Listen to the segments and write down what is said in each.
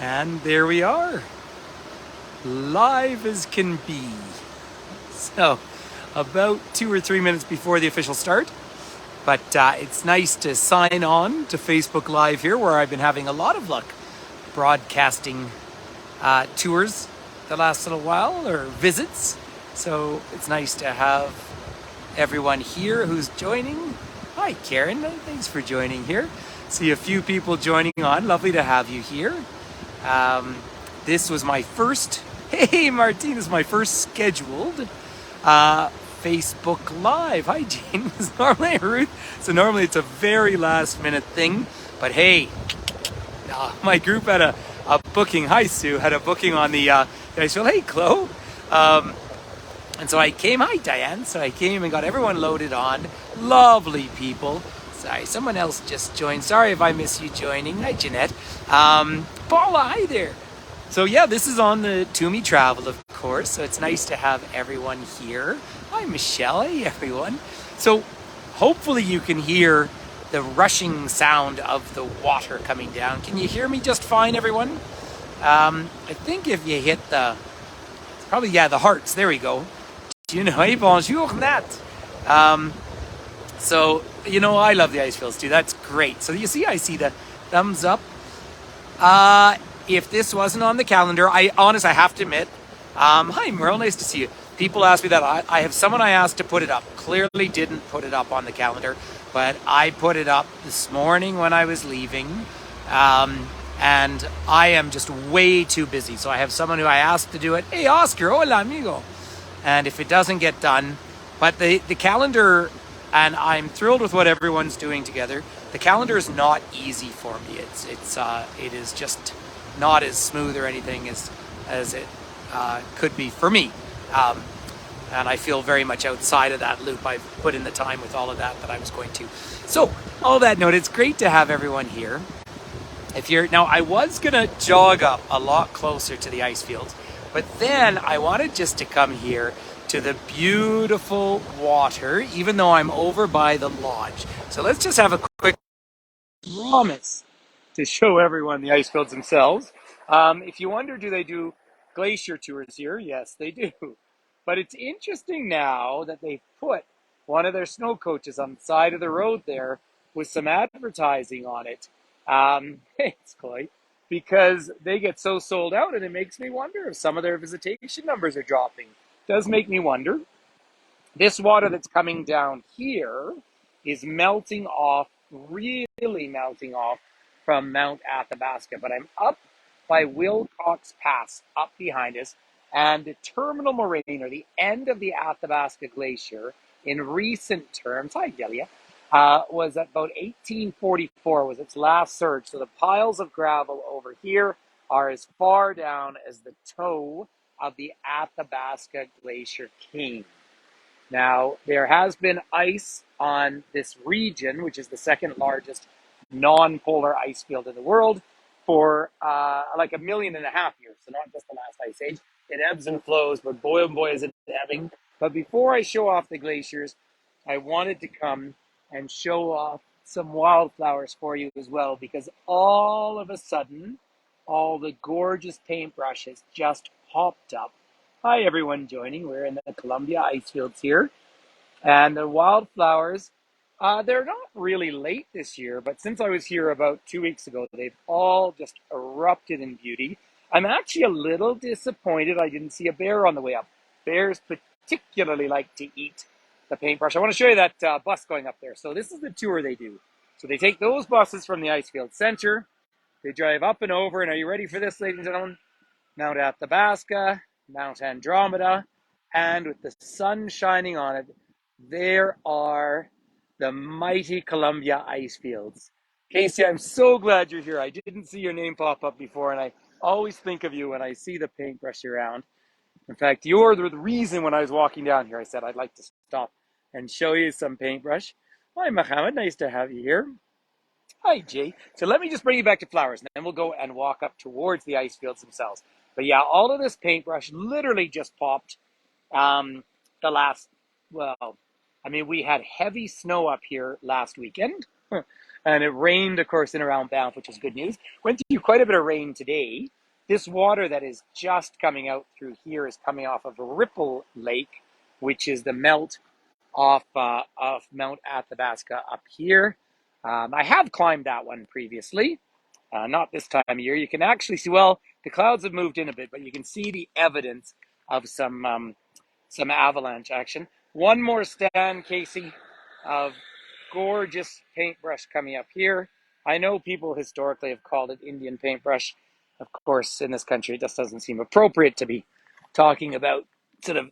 And there we are, live as can be. So, about 2 or 3 minutes before the official start. But it's nice to sign on to Facebook Live here, where I've been having a lot of luck broadcasting tours the last little while, or visits. So it's nice to have everyone here who's joining. Hi, Karen. Thanks for joining here. See a few people joining on. Lovely to have you here. This was my first, hey Martine, this is my first scheduled Facebook Live. Hi Jane, normally Ruth. So normally it's a very last minute thing, but hey, my group had a booking. Hi Sue, had a booking on the Icefields. Hey Chloe. And so I came, hi Diane, so I came and got everyone loaded on. Lovely people. Sorry, someone else just joined. Sorry if I miss you joining. Hi Jeanette. Paula, hi there. So yeah, this is on the To Me Travel, of course, so it's nice to have everyone here. Hi Michelle, hey everyone. So hopefully you can hear the rushing sound of the water coming down. Can you hear me just fine, everyone? I think if you hit the, probably, yeah, the hearts, there we go. You know, hey, bonjour, Nat. So, you know, I love the Icefields too. That's great. So you see, I see the thumbs up. If this wasn't on the calendar, I have to admit, hi Merle, nice to see you. People ask me that. I have someone I asked to put it up. Clearly didn't put it up on the calendar, but I put it up this morning when I was leaving. And I am just way too busy. So I have someone who I asked to do it. Hey Oscar, hola amigo. And if it doesn't get done, but the calendar, and I'm thrilled with what everyone's doing together. The calendar is not easy for me. It is just not as smooth or anything as it could be for me. And I feel very much outside of that loop. I've put in the time with all of that I was going to. So, all that noted, it's great to have everyone here. Now, I was gonna jog up a lot closer to the Icefields, but then I wanted just to come here to the beautiful water, even though I'm over by the lodge. So let's just have a quick promise to show everyone the Icefields themselves. If you wonder, do they do glacier tours here? Yes, they do. But it's interesting now that they've put one of their snow coaches on the side of the road there with some advertising on it. Thanks, Chloe. Because they get so sold out, and it makes me wonder if some of their visitation numbers are dropping. It does make me wonder. This water that's coming down here is melting off, really melting off from Mount Athabasca. But I'm up by Wilcox Pass, up behind us, and the terminal moraine, or the end of the Athabasca Glacier, in recent terms, hi Delia, was at about 1844 was its last surge. So the piles of gravel over here are as far down as the toe of the Athabasca Glacier came. Now, there has been ice on this region, which is the second largest non-polar ice field in the world, for like 1.5 million years. So not just the last ice age. It ebbs and flows, but boy, oh boy, is it ebbing. But before I show off the glaciers, I wanted to come and show off some wildflowers for you as well, because all of a sudden, all the gorgeous paintbrushes just popped up. Hi, everyone joining. We're in the Columbia Icefields here. And the wildflowers, they're not really late this year, but since I was here about 2 weeks ago, they've all just erupted in beauty. I'm actually a little disappointed I didn't see a bear on the way up. Bears particularly like to eat the paintbrush. I want to show you that bus going up there. So this is the tour they do. So they take those buses from the Icefield Center. They drive up and over, and are you ready for this, ladies and gentlemen? Mount Athabasca, Mount Andromeda, and with the sun shining on it, there are the mighty Columbia Icefields. Casey, I'm so glad you're here. I didn't see your name pop up before, and I always think of you when I see the paintbrush around. In fact, you're the reason when I was walking down here, I said I'd like to stop and show you some paintbrush. Hi, Mohammed. Nice to have you here. Hi, Jay. So let me just bring you back to flowers, and then we'll go and walk up towards the ice fields themselves. But yeah, all of this paintbrush literally just popped the last, well, I mean, we had heavy snow up here last weekend. And it rained, of course, in around Banff, which is good news. Went through quite a bit of rain today. This water that is just coming out through here is coming off of Ripple Lake, which is the melt off of Mount Athabasca up here. I have climbed that one previously, not this time of year. You can actually see, well, the clouds have moved in a bit, but you can see the evidence of some avalanche action. One more stand, Casey, of gorgeous paintbrush coming up here. I know people historically have called it Indian paintbrush. Of course, in this country, it just doesn't seem appropriate to be talking about sort of,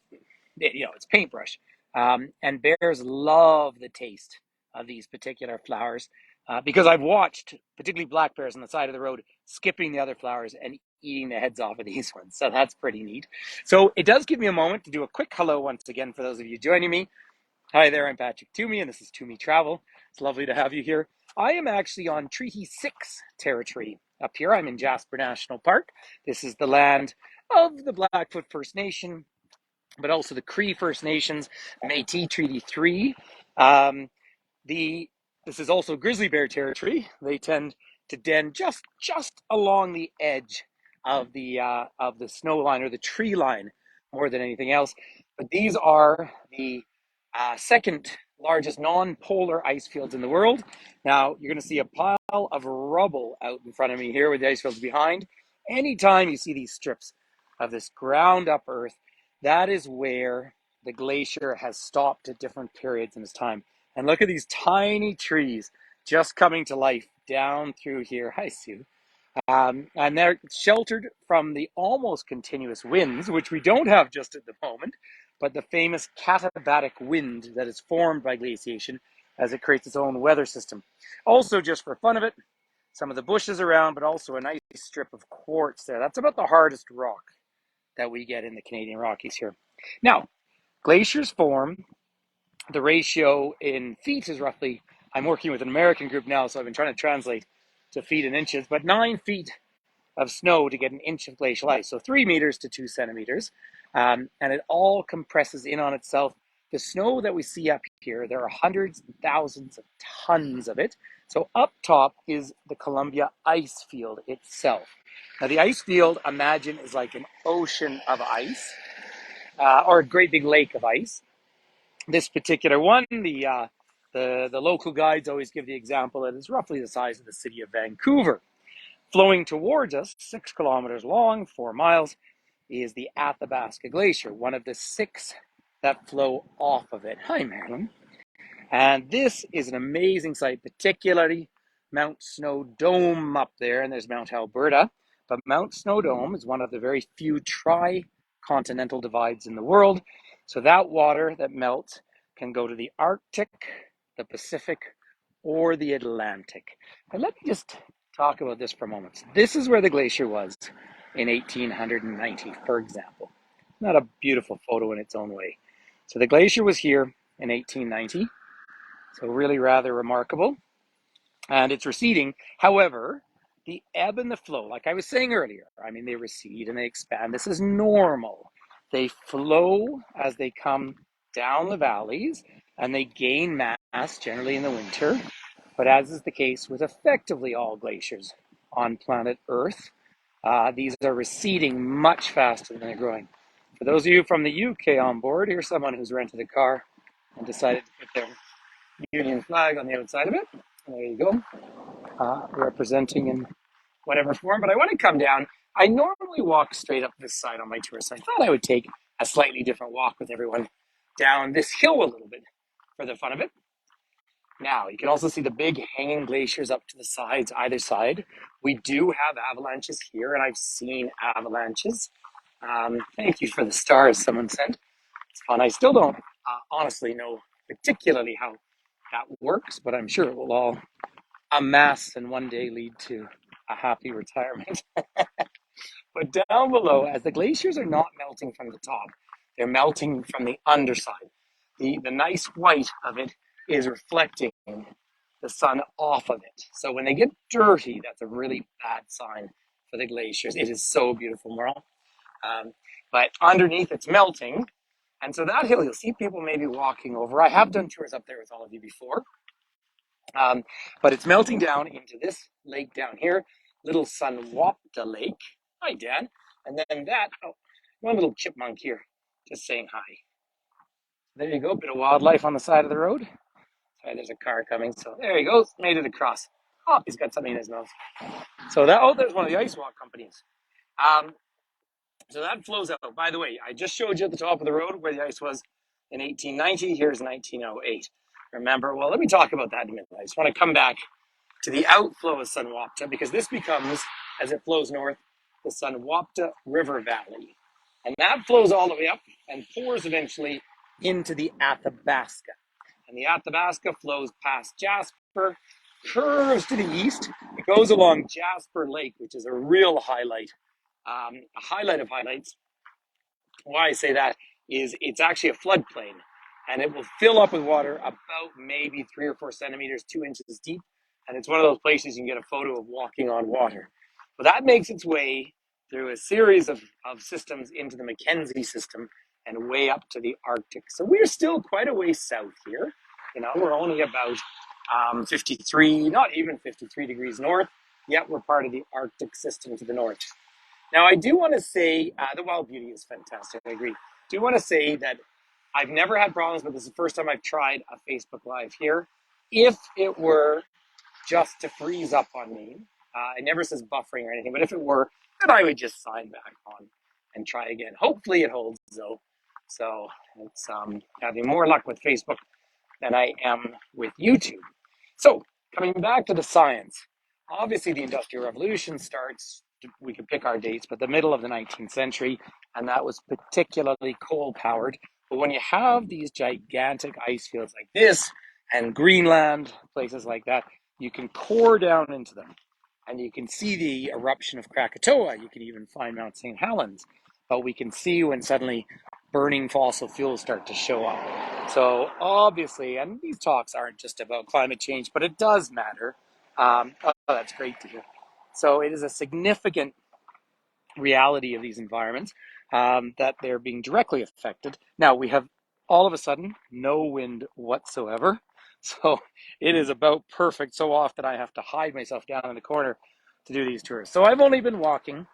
it's paintbrush. And bears love the taste of these particular flowers because I've watched, particularly black bears on the side of the road, skipping the other flowers and eating the heads off of these ones. So that's pretty neat. So it does give me a moment to do a quick hello once again for those of you joining me. Hi there, I'm Patrick Toomey, and this is Toomey Travel. It's lovely to have you here. I am actually on Treaty 6 territory up here. I'm in Jasper National Park. This is the land of the Blackfoot First Nation, but also the Cree First Nations, Métis Treaty 3. Um, this is also grizzly bear territory. They tend to den just along the edge of the snow line or the tree line more than anything else. But these are the second largest non-polar ice fields in the world. Now you're going to see a pile of rubble out in front of me here with the ice fields behind. Anytime you see these strips of this ground up earth, that is where the glacier has stopped at different periods in its time. And look at these tiny trees just coming to life down through here. Hi, Sue. And they're sheltered from the almost continuous winds, which we don't have just at the moment, but the famous katabatic wind that is formed by glaciation as it creates its own weather system. Also, just for fun of it, some of the bushes around, but also a nice strip of quartz there. That's about the hardest rock that we get in the Canadian Rockies here. Now, glaciers form. The ratio in feet is roughly, I'm working with an American group now, so I've been trying to translate to feet and inches, but 9 feet of snow to get an inch of glacial ice. So 3 meters to 2 centimeters. And it all compresses in on itself. The snow that we see up here, there are hundreds and thousands of tons of it. So up top is the Columbia ice field itself. Now the ice field, imagine, is like an ocean of ice or a great big lake of ice. This particular one, the local guides always give the example that it's roughly the size of the city of Vancouver. Flowing towards us, 6 kilometers long, 4 miles, is the Athabasca Glacier, one of the 6 that flow off of it. Hi, Marilyn. And this is an amazing sight, particularly Mount Snowdome up there, and there's Mount Alberta. But Mount Snowdome is one of the very few tri-continental divides in the world. So that water that melts can go to the Arctic, the Pacific, or the Atlantic. And let me just talk about this for a moment. This is where the glacier was in 1890, for example. Not a beautiful photo in its own way. So the glacier was here in 1890. So really rather remarkable. And it's receding. However, the ebb and the flow, like I was saying earlier, I mean, they recede and they expand. This is normal. They flow as they come down the valleys and they gain mass generally in the winter. But as is the case with effectively all glaciers on planet Earth, these are receding much faster than they're growing. For those of you from the UK on board, here's someone who's rented a car and decided to put their Union flag on the outside of it. There you go, representing in whatever form. But I want to come down. I normally walk straight up this side on my tour, so I thought I would take a slightly different walk with everyone down this hill a little bit for the fun of it. Now, you can also see the big hanging glaciers up to the sides, either side. We do have avalanches here, and I've seen avalanches. Thank you for the stars someone sent. It's fun. I still don't honestly know particularly how that works, but I'm sure it will all amass and one day lead to a happy retirement. But down below, as the glaciers are not melting from the top, they're melting from the underside. The nice white of it is reflecting the sun off of it. So when they get dirty, that's a really bad sign for the glaciers. It is so beautiful, Merle. But underneath, it's melting. And so that hill, you'll see people maybe walking over. I have done tours up there with all of you before. Um, but it's melting down into this lake down here, Little Sunwapta Lake. Hi, Dan. And then that, oh, one little chipmunk here, just saying hi. There you go, bit of wildlife on the side of the road. Sorry, there's a car coming, so there he goes, made it across. Oh, he's got something in his nose. So that, oh, there's one of the ice walk companies. Um, so that flows out. By the way, I just showed you at the top of the road where the ice was in 1890. Here's 1908. Remember? Well, let me talk about that in a minute. I just want to come back to the outflow of Sunwapta because this becomes, as it flows north, the Sunwapta River Valley. And that flows all the way up and pours eventually into the Athabasca. And the Athabasca flows past Jasper, curves to the east. It goes along Jasper Lake, which is a real highlight, a highlight of highlights. Why I say that is it's actually a floodplain, and it will fill up with water about maybe 3 or 4 centimeters, 2 inches deep. And it's one of those places you can get a photo of walking on water. But that makes its way through a series of systems into the Mackenzie system and way up to the Arctic. So we're still quite a way south here. You know, we're only about 53, not even 53 degrees north, yet we're part of the Arctic system to the north. Now, I do want to say the wild beauty is fantastic. I agree. Do want to say that I've never had problems, but this is the first time I've tried a Facebook Live here. If it were just to freeze up on me, it never says buffering or anything, but if it were, then I would just sign back on and try again. Hopefully it holds though. So it's having more luck with Facebook than I am with YouTube. So coming back to the science, obviously the Industrial Revolution starts, we could pick our dates, but the middle of the 19th century, and that was particularly coal powered. But when you have these gigantic ice fields like this and Greenland, places like that, you can core down into them and you can see the eruption of Krakatoa. You can even find Mount St. Helens, but we can see when suddenly burning fossil fuels start to show up. So obviously, and these talks aren't just about climate change, but it does matter. Oh, that's great to hear. So it is a significant reality of these environments that they're being directly affected. Now we have all of a sudden no wind whatsoever. So it is about perfect. So often I have to hide myself down in the corner to do these tours. So I've only been walking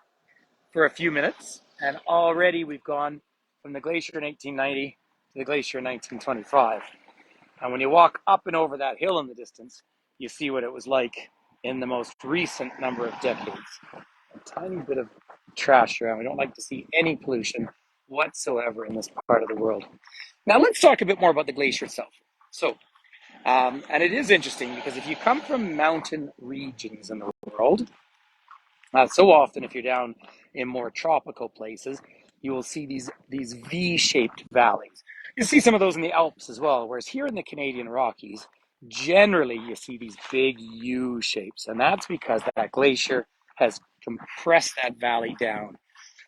for a few minutes, and already we've gone from the glacier in 1890 to the glacier in 1925. And when you walk up and over that hill in the distance, you see what it was like in the most recent number of decades. A tiny bit of trash around. We don't like to see any pollution whatsoever in this part of the world. Now let's talk a bit more about the glacier itself. So, and it is interesting because if you come from mountain regions in the world, so often, if you're down in more tropical places, you will see these V-shaped valleys. You see some of those in the Alps as well, whereas here in the Canadian Rockies, generally you see these big U shapes, and that's because that glacier has compressed that valley down.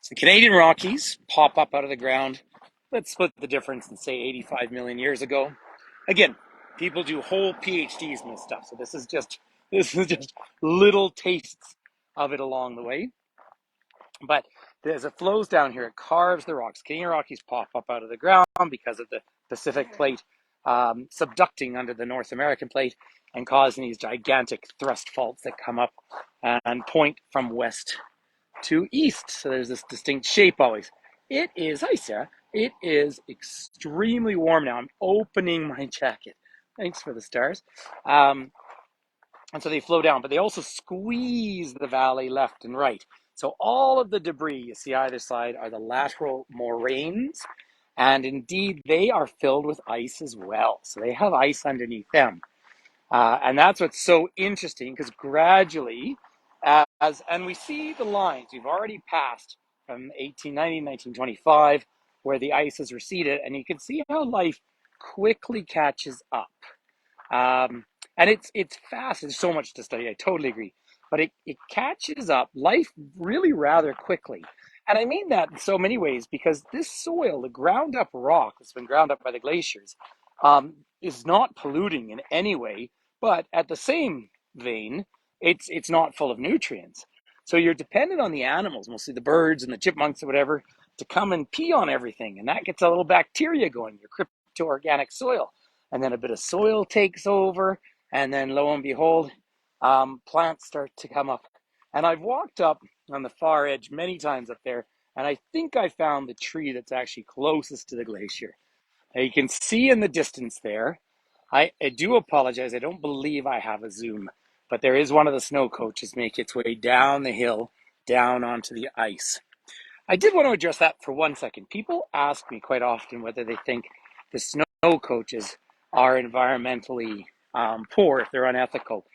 So the Canadian Rockies pop up out of the ground. Let's split the difference and say 85 million years ago. Again, people do whole PhDs in this stuff, so this is just little tastes of it along the way. But as it flows down here, it carves the rocks. Canadian Rockies pop up out of the ground because of the Pacific plate subducting under the North American plate and causing these gigantic thrust faults that come up and point from west to east. So there's this distinct shape always. It is, hi Sarah, it is extremely warm now. I'm opening my jacket. Thanks for the stars. And so they flow down, but they also squeeze the valley left and right. So all of the debris you see either side are the lateral moraines, and indeed they are filled with ice as well. So they have ice underneath them. And that's what's so interesting because gradually, and we see the lines, we've already passed from 1890, 1925, where the ice has receded, and you can see how life quickly catches up. And it's fast. There's so much to study. I totally agree. But it catches up life really rather quickly. And I mean that in so many ways because this soil, the ground up rock that's been ground up by the glaciers, is not polluting in any way. But at the same vein, it's not full of nutrients. So you're dependent on the animals, mostly the birds and the chipmunks or whatever, to come and pee on everything. And that gets a little bacteria going, your crypto-organic soil. And then a bit of soil takes over, And then lo and behold, plants start to come up. And I've walked up on the far edge many times up there, and I think I found the tree that's actually closest to the glacier. Now you can see in the distance there. I do apologize. I don't believe I have a zoom, but there is one of the snow coaches make its way down the hill, down onto the ice. I did want to address that for 1 second. People ask me quite often whether they think the snow coaches are environmentally poor, if they're unethical,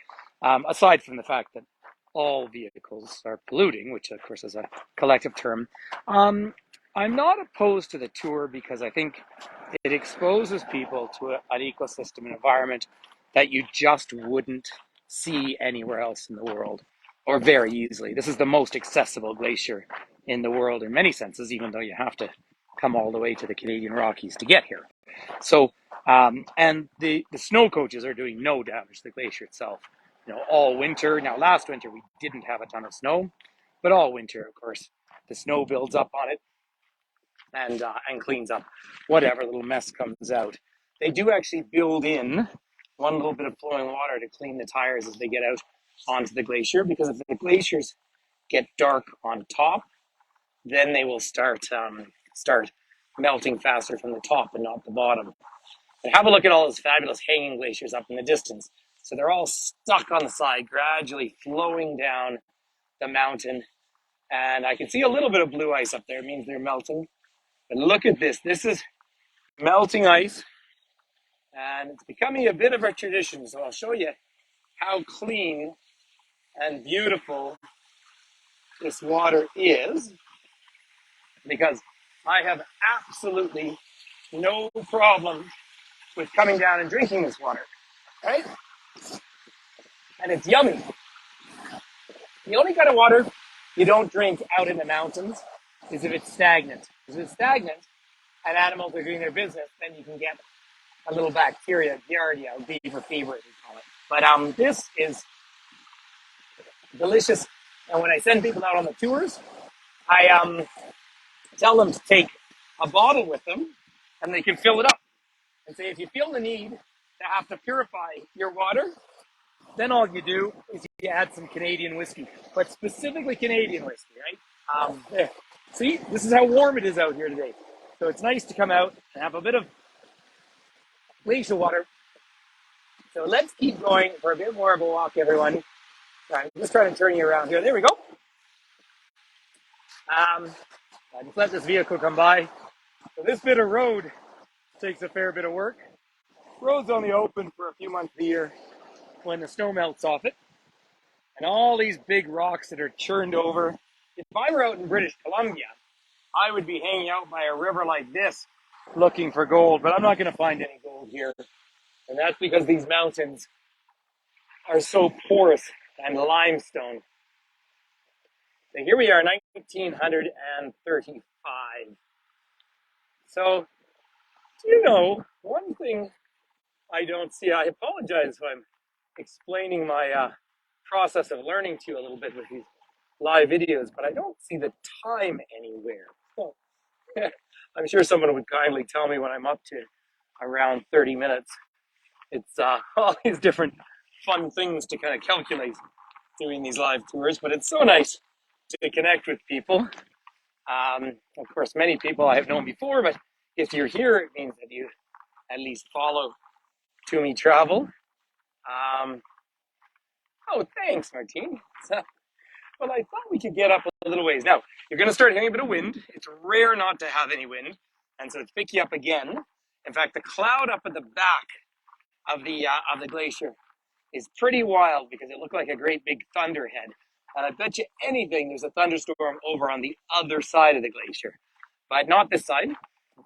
aside from the fact that all vehicles are polluting, which of course is a collective term. Um, I'm not opposed to the tour because I think it exposes people to an ecosystem and environment that you just wouldn't see anywhere else in the world, or very easily. This is the most accessible glacier in the world in many senses, even though you have to come all the way to the Canadian Rockies to get here. So, and the snow coaches are doing no damage to the glacier itself. All winter. Now, last winter we didn't have a ton of snow, but all winter, of course, the snow builds up on it and cleans up whatever little mess comes out. They do actually build in one little bit of flowing water to clean the tires as they get out onto the glacier, because if the glaciers get dark on top, then they will start melting faster from the top and not the bottom. And have a look at all those fabulous hanging glaciers up in the distance. So they're all stuck on the side, gradually flowing down the mountain. And I can see a little bit of blue ice up there. It means they're melting. But look at this. This is melting ice, and it's becoming a bit of a tradition. So I'll show you how clean and beautiful this water is, because I have absolutely no problem with coming down and drinking this water, right? And it's yummy. The only kind of water you don't drink out in the mountains is if it's stagnant. If it's stagnant and animals are doing their business, then you can get a little bacteria, giardia, or beaver fever, as we call it. But this is delicious. And when I send people out on the tours, I tell them to take a bottle with them, and they can fill it up. And say, if you feel the need to have to purify your water, then all you do is you add some Canadian whiskey, but specifically Canadian whiskey, right? There. See, this is how warm it is out here today. So it's nice to come out and have a bit of glacial water. So let's keep going for a bit more of a walk, everyone. I'm just trying to turn you around here. There we go. I just let this vehicle come by. So this bit of road takes a fair bit of work. Road's only open for a few months of the year when the snow melts off it. And all these big rocks that are churned over. If I were out in British Columbia, I would be hanging out by a river like this looking for gold, but I'm not going to find any gold here. And that's because these mountains are so porous and limestone. So here we are, 1935. So, do you know, one thing I don't see, I apologize if I'm explaining my process of learning to you a little bit with these live videos, but I don't see the time anywhere. So, I'm sure someone would kindly tell me when I'm up to around 30 minutes. It's all these different fun things to kind of calculate doing these live tours, but it's so nice to connect with people. Of course, many people I have known before, but if you're here, it means that you at least follow To Me Travel. Oh, thanks, Martine. Well, I thought we could get up a little ways. Now, you're going to start hearing a bit of wind. It's rare not to have any wind, and so it's pick you up again. In fact, the cloud up at the back of the glacier is pretty wild because it looked like a great big thunderhead. And I bet you anything there's a thunderstorm over on the other side of the glacier. But not this side,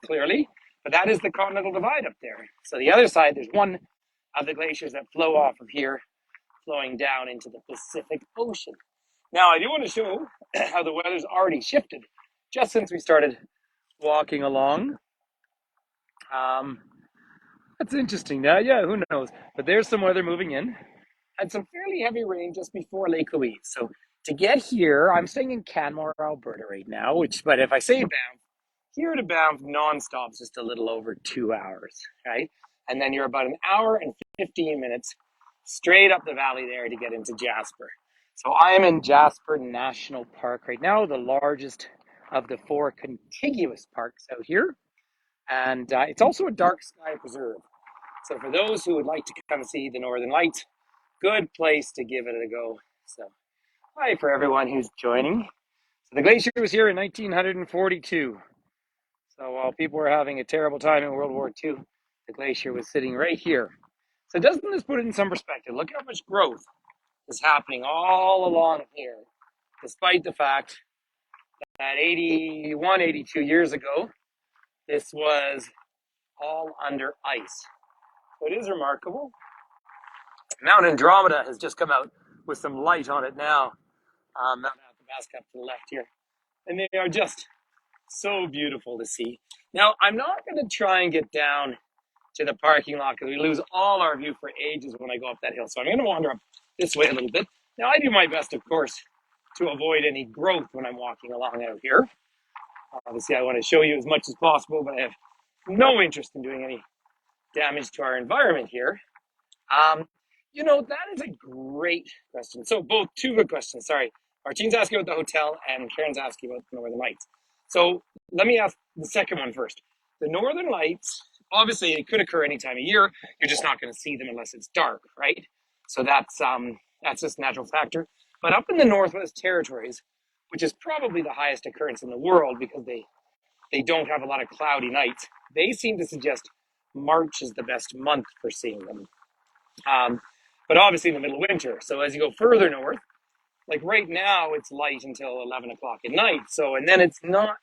clearly. But that is the Continental Divide up there. So the other side, there's one of the glaciers that flow off of here, flowing down into the Pacific Ocean. Now, I do want to show how the weather's already shifted just since we started walking along. That's interesting. Now, yeah, who knows? But there's some weather moving in. Had some fairly heavy rain just before Lake Louise. So to get here, I'm staying in Canmore, Alberta right now, but if I say Banff, here to Banff nonstop is just a little over 2 hours, right? And then you're about an hour and 15 minutes straight up the valley there to get into Jasper. So I am in Jasper National Park right now, the largest of the four contiguous parks out here. And it's also a dark sky preserve. So for those who would like to come see the Northern Lights, good place to give it a go. So hi for everyone who's joining. So the glacier was here in 1942. So while people were having a terrible time in World War II, the glacier was sitting right here. So doesn't this put it in some perspective? Look how much growth is happening all along here, despite the fact that 81, 82 years ago, this was all under ice. So it is remarkable. Mount Andromeda has just come out with some light on it now. Mount Athabasca up to the left here. And they are just so beautiful to see. Now, I'm not going to try and get down to the parking lot because we lose all our view for ages when I go up that hill. So I'm going to wander up this way a little bit. Now, I do my best, of course, to avoid any growth when I'm walking along out here. Obviously, I want to show you as much as possible, but I have no interest in doing any damage to our environment here. That is a great question. So both two good questions. Sorry. Martine's asking about the hotel and Karen's asking about the Northern Lights. So let me ask the second one first. The Northern Lights, obviously it could occur any time of year. You're just not going to see them unless it's dark, right? So that's just a natural factor. But up in the Northwest Territories, which is probably the highest occurrence in the world because they don't have a lot of cloudy nights, they seem to suggest March is the best month for seeing them. But obviously in the middle of winter. So as you go further north, like right now, it's light until 11 o'clock at night. So, and then it's not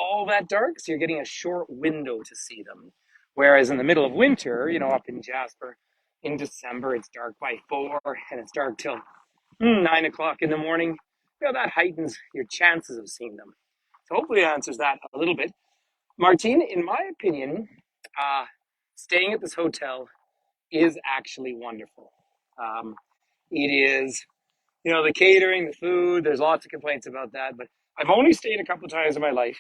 all that dark. So you're getting a short window to see them. Whereas in the middle of winter, up in Jasper, in December, it's dark by 4 and it's dark till 9 o'clock in the morning. That heightens your chances of seeing them. So hopefully that answers that a little bit. Martine, in my opinion, staying at this hotel is actually wonderful. It is, the catering, the food, there's lots of complaints about that, but I've only stayed a couple of times in my life,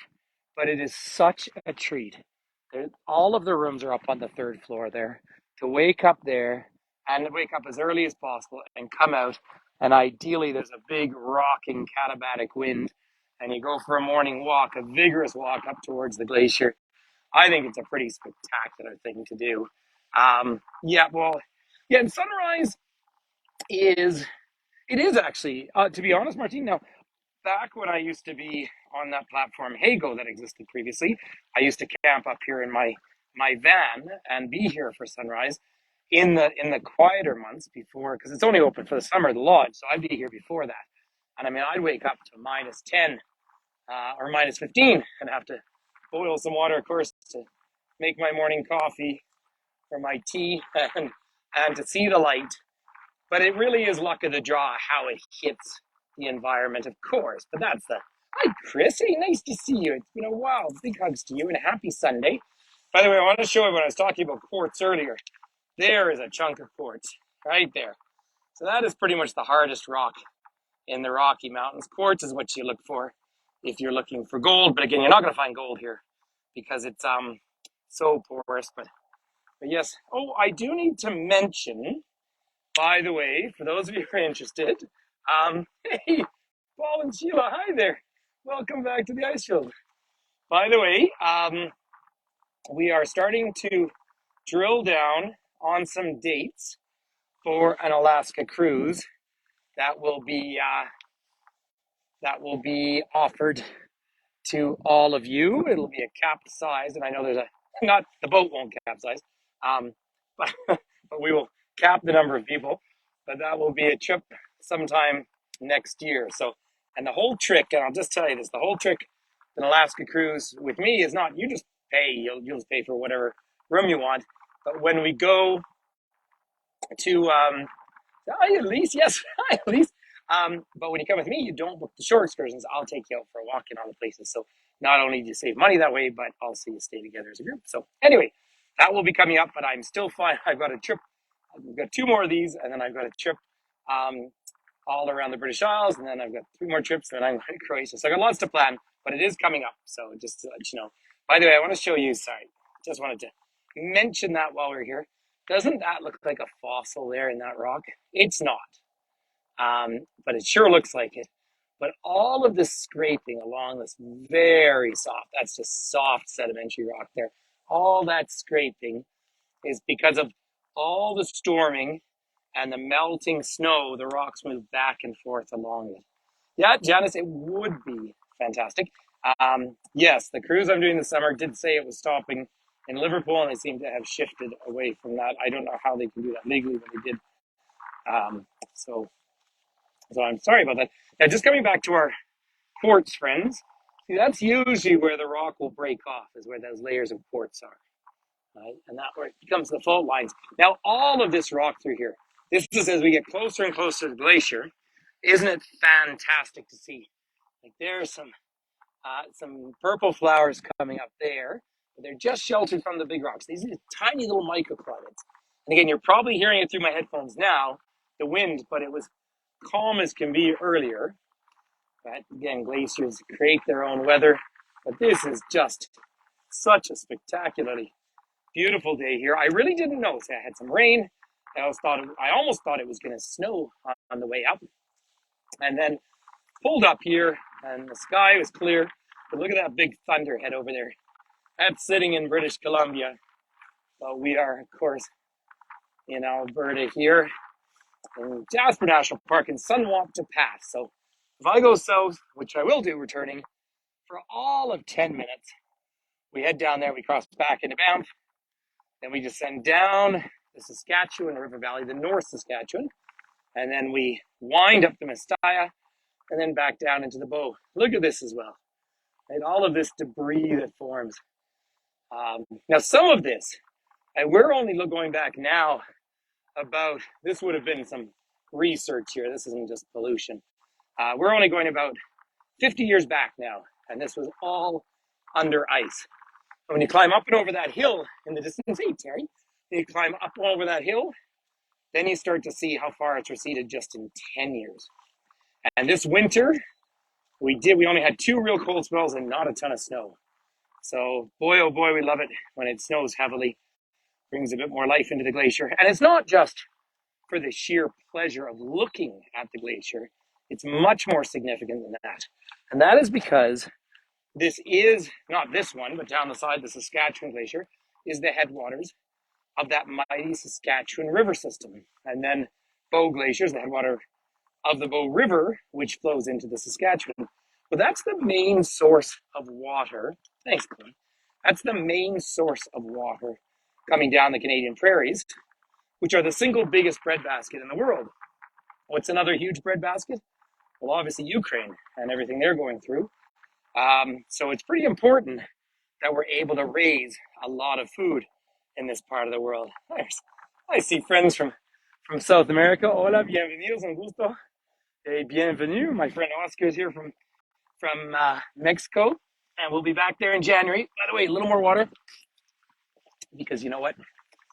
but it is such a treat. All of the rooms are up on the third floor there. To wake up there and wake up as early as possible and come out, and ideally there's a big rocking katabatic wind, and you go for a morning walk, a vigorous walk up towards the glacier. I think it's a pretty spectacular thing to do. And sunrise it is actually, to be honest, Martine, now, back when I used to be on that platform, Hago, that existed previously, I used to camp up here in my van and be here for sunrise in the quieter months before, because it's only open for the summer, the lodge, so I'd be here before that. And I mean, I'd wake up to minus 10 or minus 15 and have to boil some water, of course, to make my morning coffee or my tea and to see the light. But it really is luck of the draw how it hits the environment, of course. But that's hi, Chris. Hey, nice to see you. It's been a while. Big hugs to you and a happy Sunday. By the way, I want to show you when I was talking about quartz earlier. There is a chunk of quartz right there. So that is pretty much the hardest rock in the Rocky Mountains. Quartz is what you look for if you're looking for gold. But again, you're not going to find gold here because it's so porous. But yes. Oh, I do need to mention, by the way, for those of you who are interested, hey, Paul and Sheila, hi there. Welcome back to the Icefields. By the way, we are starting to drill down on some dates for an Alaska cruise that will be offered to all of you. It'll be a capsize, and I know not the boat won't capsize, but but we will cap the number of people. But that will be a trip sometime next year. So, and the whole trick, and I'll just tell you this: the whole trick, an Alaska cruise with me is not you just pay. You'll just pay for whatever room you want. But when we go to hi, Elise. Yes, hi, Elise. But when you come with me, you don't book the shore excursions. I'll take you out for a walk in all the places. So not only do you save money that way, but also you stay together as a group. So anyway, that will be coming up, but I'm still fine. I've got a trip. I've got 2 more of these, and then I've got a trip all around the British Isles, and then I've got 3 more trips, and then I'm going to Croatia. So I got lots to plan, but it is coming up. So just to let you know. By the way, I want to show you, sorry, just wanted to mention that while we're here. Doesn't that look like a fossil there in that rock? It's not, but it sure looks like it. But all of this scraping along this very soft, that's just soft sedimentary rock there, all that scraping is because of all the storming and the melting snow, the rocks move back and forth along it. Yeah, Janice, it would be fantastic. Yes, the cruise I'm doing this summer did say it was stopping in Liverpool, and they seem to have shifted away from that. I don't know how they can do that legally, but they did. Um, so, so I'm sorry about that. Now, just coming back to our quartz friends, see, that's usually where the rock will break off, is where those layers of quartz are. Right? And that where it becomes the fault lines. Now, all of this rock through here, this is as we get closer and closer to the glacier. Isn't it fantastic to see? Like there's some purple flowers coming up there, but they're just sheltered from the big rocks. These are tiny little microclimates. And again, you're probably hearing it through my headphones now, the wind, but it was calm as can be earlier. But again, glaciers create their own weather. But this is just such a spectacularly beautiful day here. I really didn't know. So I had some rain. I almost thought it was going to snow on the way up, and then pulled up here, and the sky was clear. But look at that big thunderhead over there. That's sitting in British Columbia. So we are, of course, in Alberta here, in Jasper National Park, in Sunwapta Pass. So if I go south, which I will do returning for all of 10 minutes, we head down there, we cross back into Banff, then we descend down the Saskatchewan River Valley, the North Saskatchewan, and then we wind up the Messiah, and then back down into the Bow. Look at this as well. And all of this debris that forms. Now, some of this, and we're only going back now about, this would have been some research here. This isn't just pollution. We're only going about 50 years back now, and this was all under ice. And when you climb up and over that hill in the distance, hey, Terry, you climb up and over that hill, then you start to see how far it's receded just in 10 years. And this winter, we only had 2 real cold spells and not a ton of snow. So boy, oh boy, we love it when it snows heavily, brings a bit more life into the glacier. And it's not just for the sheer pleasure of looking at the glacier. It's much more significant than that. And that is because this is, not this one, but down the side, the Saskatchewan Glacier, is the headwaters of that mighty Saskatchewan River system. And then Bow Glacier is the headwater of the Bow River, which flows into the Saskatchewan. But that's the main source of water. Thanks, Glenn. That's the main source of water coming down the Canadian prairies, which are the single biggest breadbasket in the world. What's another huge breadbasket? Well, obviously Ukraine and everything they're going through. So it's pretty important that we're able to raise a lot of food in this part of the world. I see friends from South America. Hola, bienvenidos, un gusto. Bienvenue. My friend Oscar is here from Mexico, and we'll be back there in January. By the way, a little more water, because you know what?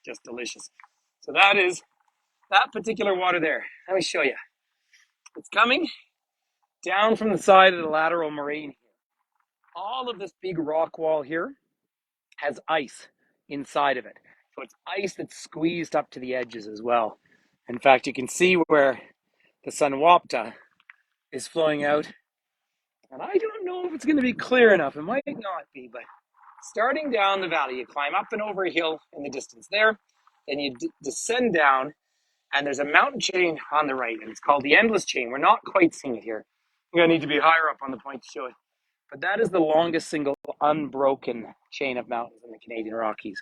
Just delicious. So that is that particular water there. Let me show you. It's coming down from the side of the lateral moraine here. All of this big rock wall here has ice inside of it. So it's ice that's squeezed up to the edges as well. In fact, you can see where the Sunwapta is flowing out. And I don't know if it's going to be clear enough. It might not be, but starting down the valley, you climb up and over a hill in the distance there, then you descend down, and there's a mountain chain on the right, and it's called the Endless Chain. We're not quite seeing it here. We're going to need to be higher up on the point to show it. But that is the longest single unbroken chain of mountains in the Canadian Rockies.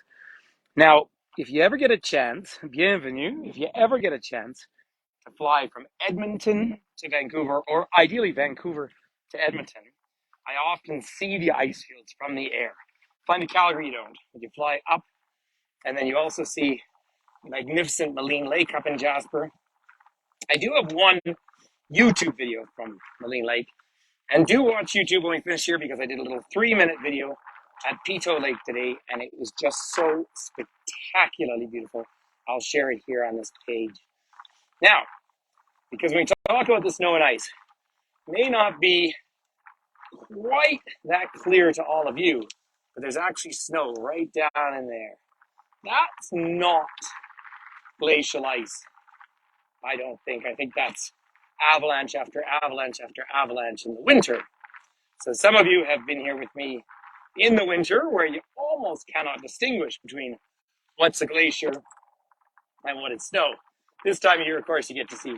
Now, if you ever get a chance, bienvenue, if you ever get a chance to fly from Edmonton to Vancouver, or ideally Vancouver to Edmonton, I often see the Icefields from the air. Flying to Calgary, you don't. You fly up, and then you also see magnificent Maligne Lake up in Jasper. I do have one YouTube video from Maligne Lake, and do watch YouTube when we finish here, because I did a little 3-minute video at Pito Lake today, and it was just so spectacularly beautiful. I'll share it here on this page. Now, because when we talk about the snow and ice, it may not be quite that clear to all of you, but there's actually snow right down in there. That's not glacial ice. I don't think. I think that's avalanche after avalanche after avalanche in the winter. So some of you have been here with me in the winter where you almost cannot distinguish between what's a glacier and what is snow. This time of year, of course, you get to see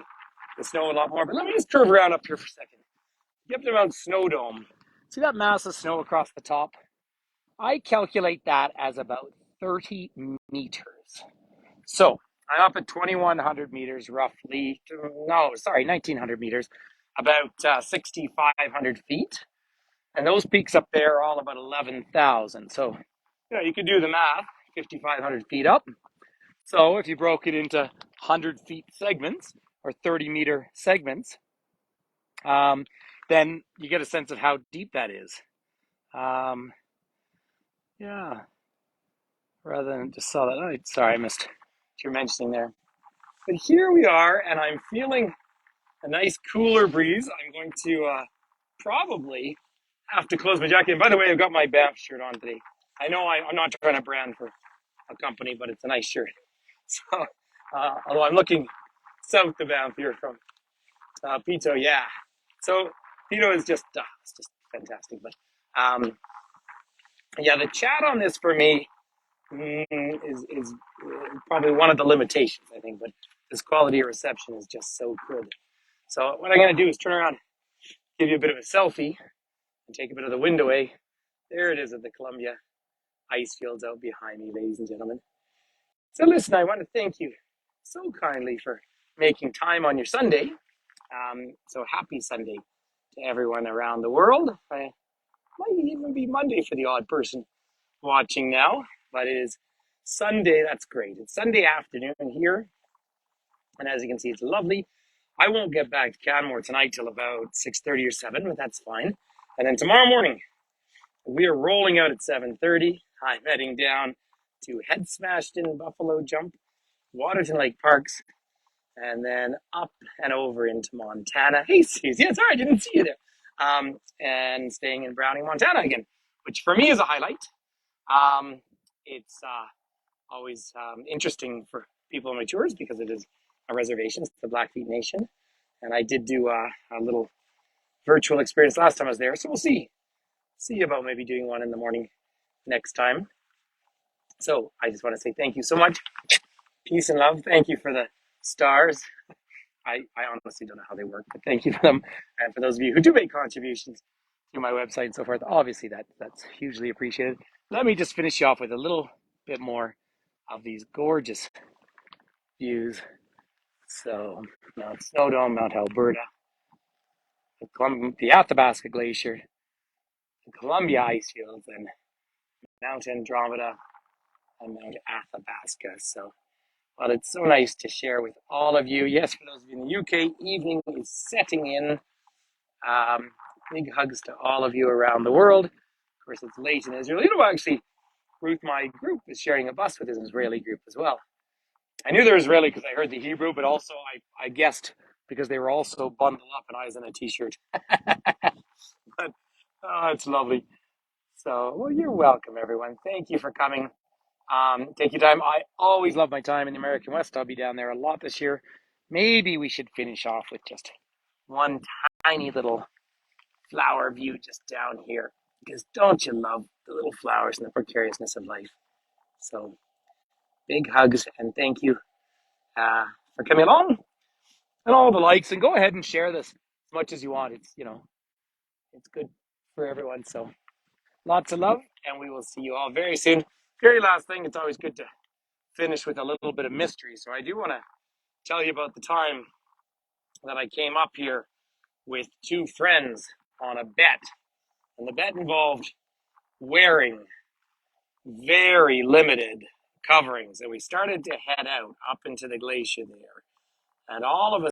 the snow a lot more. But let me just curve around up here for a second. Get up to Mount Snow Dome. See that mass of snow across the top? I calculate that as about 30 meters. So I'm up at 2,100 meters, roughly. No, sorry, 1,900 meters, about 6,500 feet. And those peaks up there are all about 11,000. So, you could do the math, 5,500 feet up. So if you broke it into 100 feet segments or 30-meter segments, then you get a sense of how deep that is. Yeah, rather than just saw that. Oh, sorry, I missed what you're mentioning there. But here we are, and I'm feeling a nice cooler breeze. I'm going to probably have to close my jacket. And by the way, I've got my Banff shirt on today. I know I'm not trying to brand for a company, but it's a nice shirt. So, although I'm looking south of Banff here from Pito, yeah. So Pito is just it's just fantastic. But yeah, the chat on this for me is probably one of the limitations, I think. But this quality of reception is just so good. So what I'm going to do is turn around, give you a bit of a selfie, and take a bit of the wind away. There it is at the Columbia Icefields out behind me, ladies and gentlemen. So listen, I want to thank you so kindly for making time on your Sunday. So happy Sunday to everyone around the world. It might even be Monday for the odd person watching now, but it is Sunday. That's great. It's Sunday afternoon here, and as you can see, it's lovely. I won't get back to Canmore tonight till about 6:30 or 7, but that's fine. And then tomorrow morning, we are rolling out at 7:30. I'm heading down to Head Smashed in Buffalo Jump, Waterton Lake Parks, and then up and over into Montana. Hey, Susie, yeah, sorry, I didn't see you there. And staying in Browning, Montana again, which for me is a highlight. It's always interesting for people on my tours because it is a reservation. It's the Blackfeet Nation. And I did do a little virtual experience last time I was there. So we'll see about maybe doing one in the morning next time. So I just want to say thank you so much. Peace and love. Thank you for the stars. I honestly don't know how they work, but thank you for them. And for those of you who do make contributions to my website and so forth, obviously that's hugely appreciated. Let me just finish you off with a little bit more of these gorgeous views. So Mount Snowdome, Mount Alberta, the Athabasca Glacier, the Columbia Icefields, and Mount Andromeda and Mount Athabasca. So, well, it's so nice to share with all of you. Yes, for those of you in the UK, evening is setting in. Big hugs to all of you around the world. Of course, it's late in Israel. Actually, Ruth, my group, is sharing a bus with an Israeli group as well. I knew they were Israeli because I heard the Hebrew, but also I guessed because they were also bundled up and I was in a t-shirt. But it's lovely. So, well, you're welcome, everyone. Thank you for coming. Take your time. I always love my time in the American West. I'll be down there a lot this year. Maybe we should finish off with just one tiny little flower view just down here. Because don't you love the little flowers and the precariousness of life? So, big hugs and thank you for coming along and all the likes. And go ahead and share this as much as you want. It's, it's good for everyone. So, lots of love, and we will see you all very soon. Very last thing, it's always good to finish with a little bit of mystery. So I do want to tell you about the time that I came up here with two friends on a bet. And the bet involved wearing very limited coverings. And we started to head out up into the glacier there. And all of a